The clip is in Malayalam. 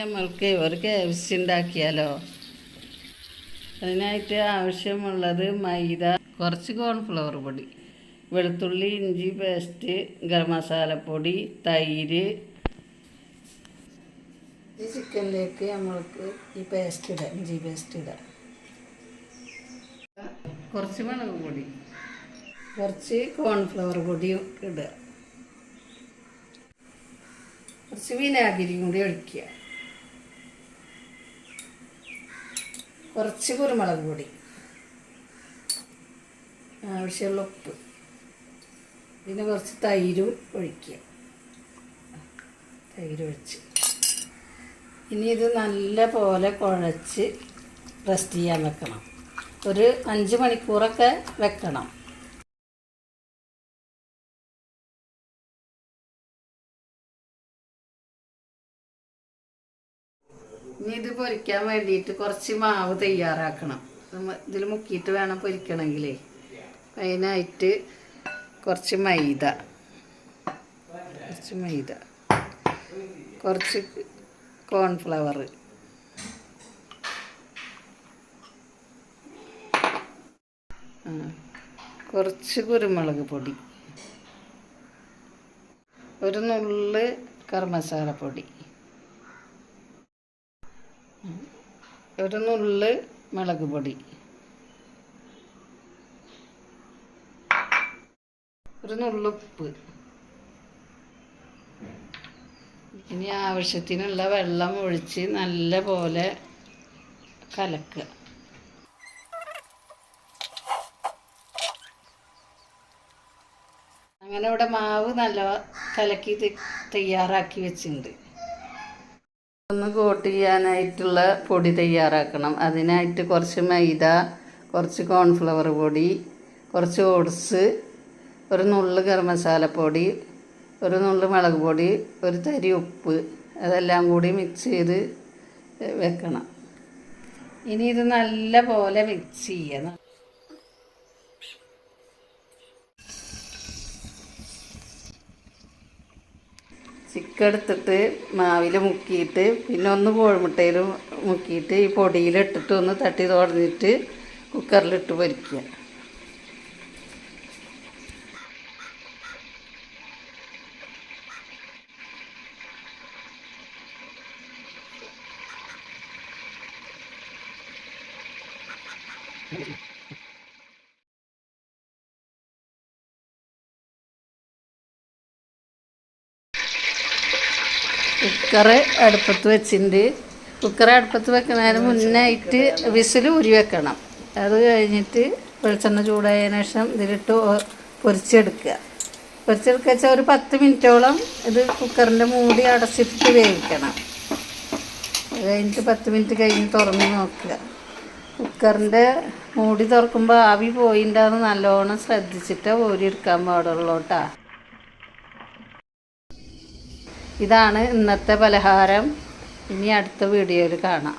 നമ്മൾക്ക് ഒരു KFC ഉണ്ടാക്കിയാലോ. അതിനായിട്ട് ആവശ്യമുള്ളത് മൈദ, കുറച്ച് കോൺഫ്ലവർ പൊടി, വെളുത്തുള്ളി ഇഞ്ചി പേസ്റ്റ്, ഗരം മസാലപ്പൊടി, തൈര്. ഈ ചിക്കനിലേക്ക് നമ്മൾക്ക് ഈ പേസ്റ്റ് ഇടാം, ഇഞ്ചി പേസ്റ്റ് ഇടാം. കുറച്ച് മുളക് പൊടി, കുറച്ച് കോൺഫ്ലവർ പൊടിയും ഇടുക. കുറച്ച് വിനാഗിരിയും കൂടി ഒഴിക്കുക. കുറച്ച് കുരുമുളക് പൊടി, ആവശ്യമുള്ള ഉപ്പ്, പിന്നെ കുറച്ച് തൈരും ഒഴിക്കുക. തൈര് ഒഴിച്ച് ഇനി ഇത് നല്ല പോലെ കുഴച്ച് റെസ്റ്റ് ചെയ്യാൻ വെക്കണം. ഒരു 5 മണിക്കൂറൊക്കെ വെക്കണം. ഇനി ഇത് പൊരിക്കാൻ വേണ്ടിയിട്ട് കുറച്ച് മാവ് തയ്യാറാക്കണം. ഇതിൽ മുക്കിയിട്ട് വേണം പൊരിക്കണമെങ്കിലേ. അതിനായിട്ട് കുറച്ച് മൈദ, കുറച്ച് കോൺഫ്ലവർ, കുറച്ച് കുരുമുളക് പൊടി, ഒരു നുള്ള് ഗരം മസാലപ്പൊടി, ഒരു നുള്ള് മുളക് പൊടി, ഒരു നുള്ളുപ്പ്. ഇനി ആവശ്യത്തിനുള്ള വെള്ളം ഒഴിച്ച് നല്ല പോലെ കലക്കുക. അങ്ങനെ ഇവിടെ മാവ് നല്ല കലക്കി തയ്യാറാക്കി വെച്ചിട്ടുണ്ട്. ഒന്ന് കോട്ട് ചെയ്യാനായിട്ടുള്ള പൊടി തയ്യാറാക്കണം. അതിനായിട്ട് കുറച്ച് മൈദ, കുറച്ച് കോൺഫ്ലവർ പൊടി, കുറച്ച് ഓട്സ്, ഒരു നുള്ള് ഗരം മസാലപ്പൊടി, ഒരു നുള്ള് മുളക് പൊടി, ഒരു തരി ഉപ്പ്, അതെല്ലാം കൂടി മിക്സ് ചെയ്ത് വെക്കണം. ഇനി ഇത് നല്ല പോലെ മിക്സ് ചെയ്യണം. ചിക്കൻ എടുത്തിട്ട് മാവിൽ മുക്കിയിട്ട് പിന്നെ ഒന്ന് കോഴിമുട്ടയിൽ മുക്കിയിട്ട് ഈ പൊടിയിലിട്ടിട്ട് ഒന്ന് തട്ടി തുറന്നിട്ട് കുക്കറിലിട്ട് പൊരിക്കുക. കുക്കർ അടുപ്പത്ത് വെച്ചിട്ടുണ്ട്. കുക്കർ അടുപ്പത്ത് വെക്കുന്നതിന് മുന്നായിട്ട് വിസിൽ ഊരി വെക്കണം. അത് കഴിഞ്ഞിട്ട് വെളിച്ചെണ്ണ ചൂടായതിനു ശേഷം ഇതിലിട്ട് പൊരിച്ചെടുക്കുക. വെച്ചാൽ ഒരു 10 മിനിറ്റോളം ഇത് കുക്കറിൻ്റെ മൂടി അടച്ചിട്ട് വേവിക്കണം. അത് കഴിഞ്ഞിട്ട് 10 മിനിറ്റ് കഴിഞ്ഞ് തുറന്ന് നോക്കുക. കുക്കറിൻ്റെ മൂടി തുറക്കുമ്പോൾ ആവി പോയിണ്ടാന്ന് നല്ലോണം ശ്രദ്ധിച്ചിട്ട് ഊരിയെടുക്കാൻ പാടുള്ളൂ കേട്ടോ. ഇതാണ് ഇന്നത്തെ പലഹാരം. ഇനി അടുത്ത വീഡിയോയിൽ കാണാം.